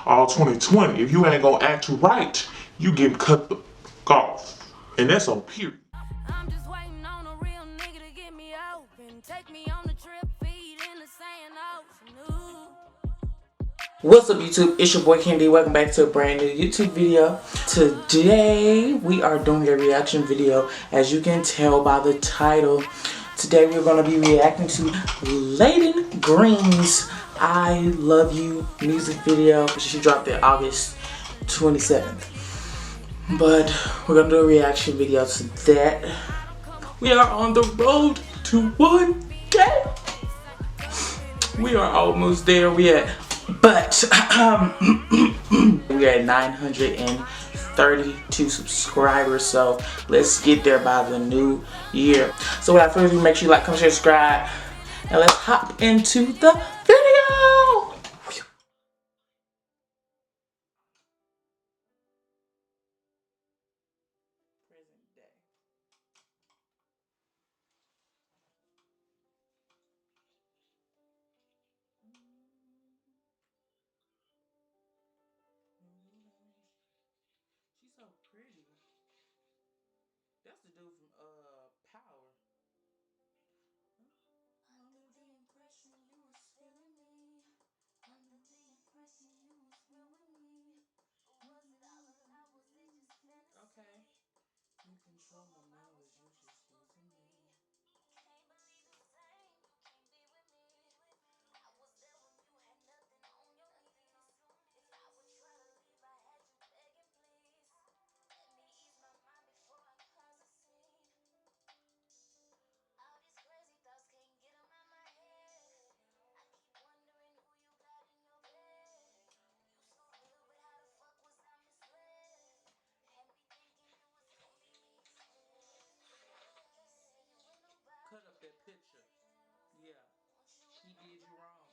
all 2020. If you ain't gonna act right, you getting cut the f off. And that's on period. I'm just waiting on a real nigga to get me open. Take me on the trip, feet in the sand ocean. What's up, YouTube? It's your boy Candy. Welcome back to a brand new YouTube video. Today we are doing a reaction video. As you can tell by the title, today we're going to be reacting to Layden Green's I Love You music video. She dropped it August 27th. But we're going to do a reaction video to that. We are on the road to 1K. We are almost there. We are at 932 subscribers, so let's get there by the new year. So without further ado, make sure you like, comment, share, subscribe, and let's hop into the video. She's so pretty. That's the dude from Power. Under the impression you was feeling me. Under the impression you was real with me. Was it all alone? Was it just fantasy? Okay. You control my mind, was you just using me? Can't believe the same. You can't be with me. I was there when you had nothing on your knees. If I would try to leave, I had you begging, please. Let me ease my mind before I cause a scene. All these crazy thoughts can't get them out my head. I keep wondering who you got in your bed. You so real, but how the fuck was I misled? Had me thinking it was gonna be me instead. Cut up that picture. Yeah, he did you wrong.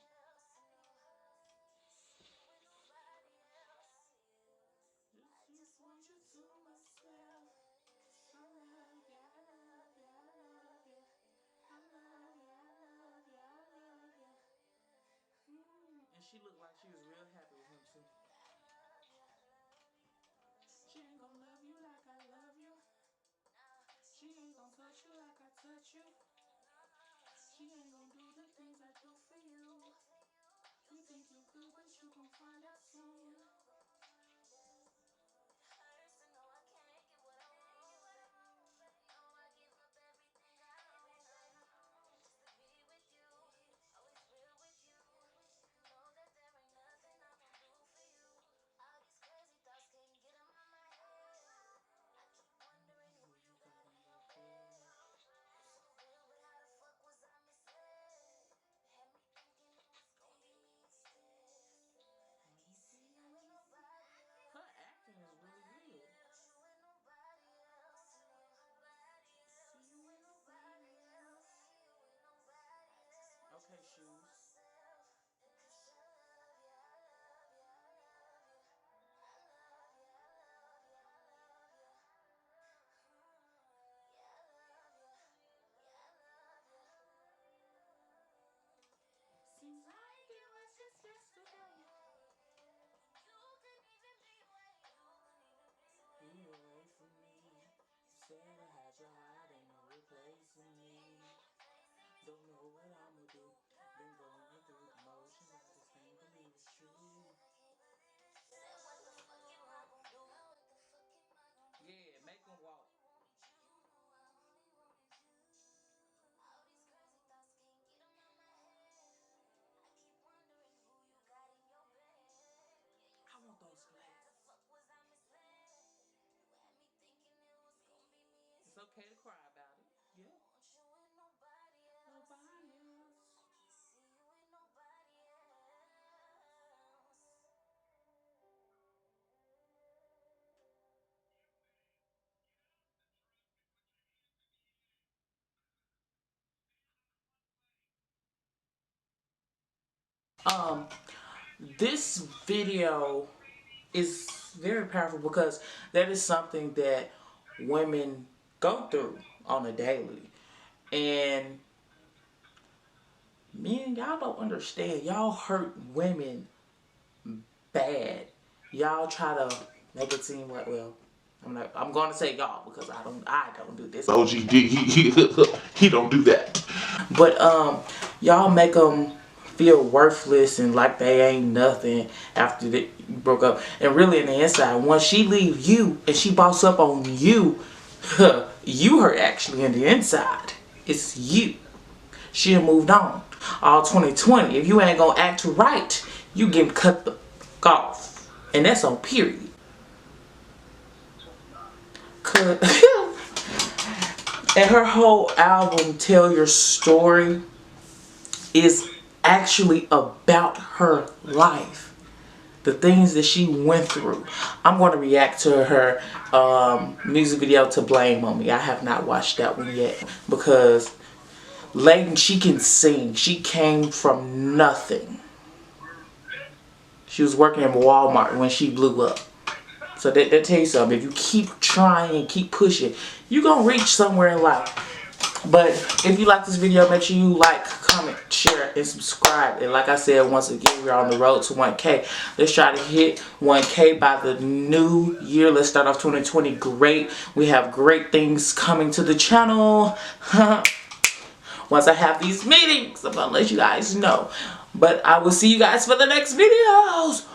I just want you to myself. I love you, I love you, I love you. I love you, I love you, I love you. And she looked like she was real happy with him too. She ain't gonna love you like I love you. She ain't gonna touch you like I touch you. She ain't gonna do the things I do for you. You think you good, but you gon' find out soon. Her acting is really good. Okay, shoes. Seems like it was just yesterday. You away from me. You said I had your heart, ain't no replacing me. Don't know what I'ma do. Been going through the motions, I just can't believe it's true. Yeah, make them walk. I want those glasses. It's okay to cry about it. Yeah. Nobody else. This video is very powerful because that is something that women go through on a daily. And men, y'all don't understand. Y'all hurt women bad. Y'all try to make it seem like, well, I'm gonna say y'all because I don't do this. OG, he don't do that. But y'all make them feel worthless and like they ain't nothing after they broke up. And really, in the inside, once she leave you and she boss up on you, you hurt actually in the inside. It's you. She done moved on. All 2020. If you ain't gonna act right, you get cut the off, and that's on period. And her whole album, Tell Your Story, is actually about her life. The things that she went through. I'm going to react to her music video to Blame on Me. I have not watched that one yet because Layden, she can sing. She came from nothing. She was working in Walmart when she blew up. So that tell you something. If you keep trying and keep pushing, you're going to reach somewhere in life. But if you like this video, make sure you like, comment, share, and subscribe. And like I said, once again, we're on the road to 1K. Let's try to hit 1K by the new year. Let's start off 2020 great. We have great things coming to the channel. Once I have these meetings, I'm going to let you guys know. But I will see you guys for the next videos.